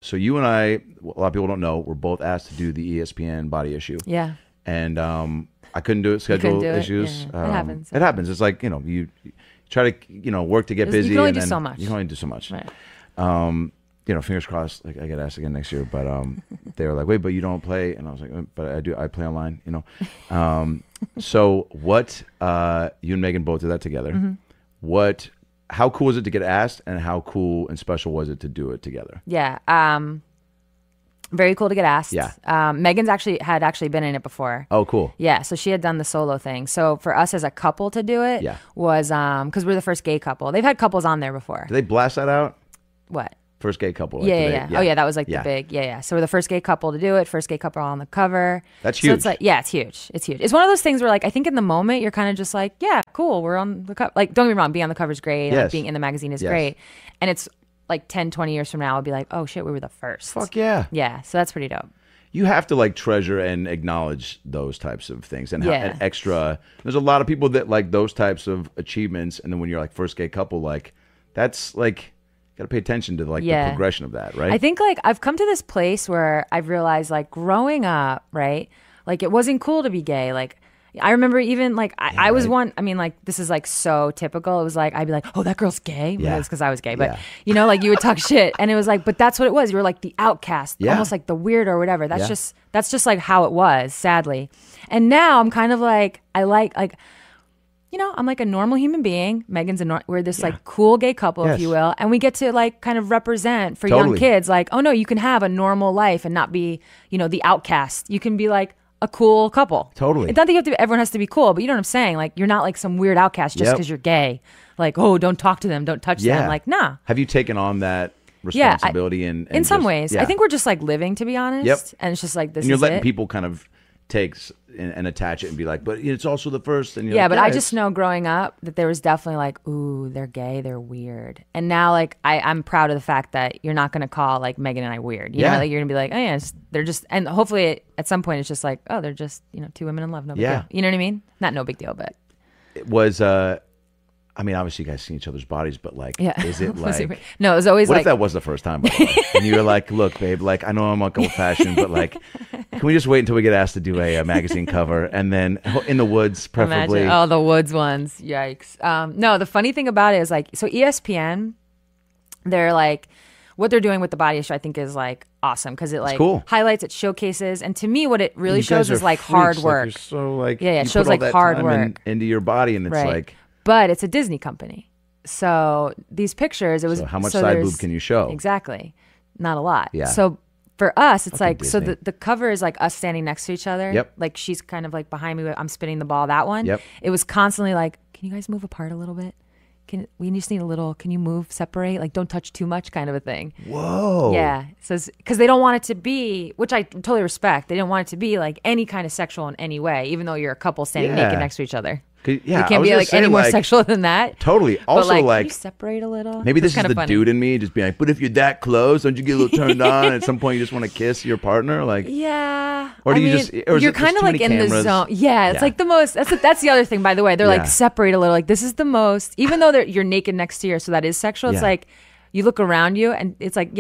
So you and I, a lot of people don't know, we're both asked to do the ESPN body issue. Yeah. And I couldn't do it, schedule issues. Yeah. It happens. It happens. It's like, you try to, work to get busy. You can only and do then so much. You can only do so much. Right. Fingers crossed, like I get asked again next year. But they were like, wait, but you don't play. And I was like, but I do. I play online, So what, you and Megan both did that together. Mm-hmm. How cool was it to get asked, and how cool and special was it to do it together? Yeah. Very cool to get asked. Yeah. Megan's had actually been in it before. Oh, cool. Yeah. So she had done the solo thing. So for us as a couple to do it was, because we're the first gay couple. They've had couples on there before. Did they blast that out? What? First gay couple. Like yeah. Oh, yeah. That was like the big, So we're the first gay couple to do it. First gay couple on the cover. That's huge. So it's like, it's huge. It's huge. It's one of those things where, like, I think in the moment you're kind of just like, yeah, cool. We're on the cover. Like, don't get me wrong. Being on the cover is great. Yes. Like, being in the magazine is great. And it's like 10, 20 years from now, I'll be like, oh shit, we were the first. Fuck yeah. Yeah. So that's pretty dope. You have to like treasure and acknowledge those types of things and extra. There's a lot of people that like those types of achievements. And then when you're like first gay couple, like that's like, got to pay attention to like the progression of that, right? I think like I've come to this place where I've realized like growing up, right? Like it wasn't cool to be gay. Like I remember even like I was one, I mean like this is like so typical. It was like, I'd be like, oh, that girl's gay. Yeah. It's because I was gay. But like you would talk shit. And it was like, but that's what it was. You were like the outcast, almost like the weird or whatever. That's just like how it was, sadly. And now I'm kind of like, I'm like a normal human being. Megan's we're this like cool gay couple, if you will. And we get to like kind of represent for young kids, like, oh no, you can have a normal life and not be, the outcast. You can be like a cool couple. Totally. It's not that everyone has to be cool, but you know what I'm saying? Like, you're not like some weird outcast just because you're gay. Like, oh, don't talk to them, don't touch them. Like, nah. Have you taken on that responsibility? In some ways. I think we're just like living, to be honest. Yep. And it's just like, this and you're is letting it. people kind of take and attach it and be like, but it's also the first. And you're yeah, like, but I just know growing up that there was definitely like, ooh, they're gay, they're weird. And now like I'm proud of the fact that you're not going to call like Megan and I weird. You know, like you're going to be like, oh yeah, they're just, and hopefully at some point it's just like, oh, they're just, two women in love, no big deal. You know what I mean? Not no big deal, but. It was, I mean, obviously you guys see each other's bodies, but like, is it like, no, it was always what like, if that was the first time, by the way? And you were like, look, babe, like, I know I'm like old fashioned, but like, can we just wait until we get asked to do a magazine cover and then in the woods, preferably? Imagine, oh, the woods ones. Yikes. No, the funny thing about it is like, so ESPN, they're like, what they're doing with the body issue, I think is like awesome because it like highlights, it showcases, and to me, what it really shows is like hard work. Like, you're so like, it shows like hard work into your body, and it's like. But it's a Disney company. So these pictures, it was. So how much side boob can you show? Exactly. Not a lot. Yeah. So for us, it's like, Disney. so the cover is like us standing next to each other. Yep. Like she's kind of like behind me, I'm spinning the ball, that one. Yep. It was constantly like, can you guys move apart a little bit? We just need a little, can you move, separate? Like don't touch too much kind of a thing. Whoa. Yeah. So, because they don't want it to be, which I totally respect, they don't want it to be like any kind of sexual in any way, even though you're a couple standing naked next to each other. Yeah, you can't be like any more sexual than that. Totally. Also, but like, can you separate a little. Maybe this is the funny. dude in me just being like, but if you're that close, don't you get a little turned on? At some point, you just want to kiss your partner, like. Yeah. Or do you just? Or you're kind of like in the zone. Yeah, it's like the most. That's the other thing, by the way. They're like separate a little. Like this is the most. Even though you're naked next to you, so that is sexual. It's like you look around you, and it's like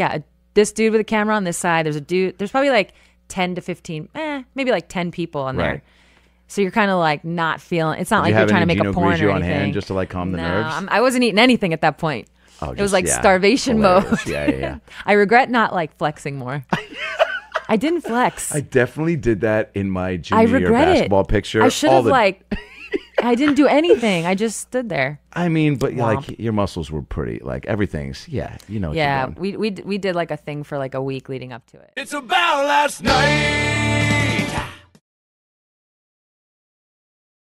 this dude with a camera on this side. There's a dude. There's probably like 10 to 15, maybe like 10 people on there. So you're kind of like not feeling. It's not like you're trying to make a porn or anything. Hand just to like calm the nerves. I wasn't eating anything at that point. It was like starvation mode. Yeah. I regret not like flexing more. I didn't flex. I definitely did that in my junior year basketball picture. I should have I didn't do anything. I just stood there. I mean, but like your muscles were pretty. Like everything's you know. Yeah, we did like a thing for like a week leading up to it. It's about last night.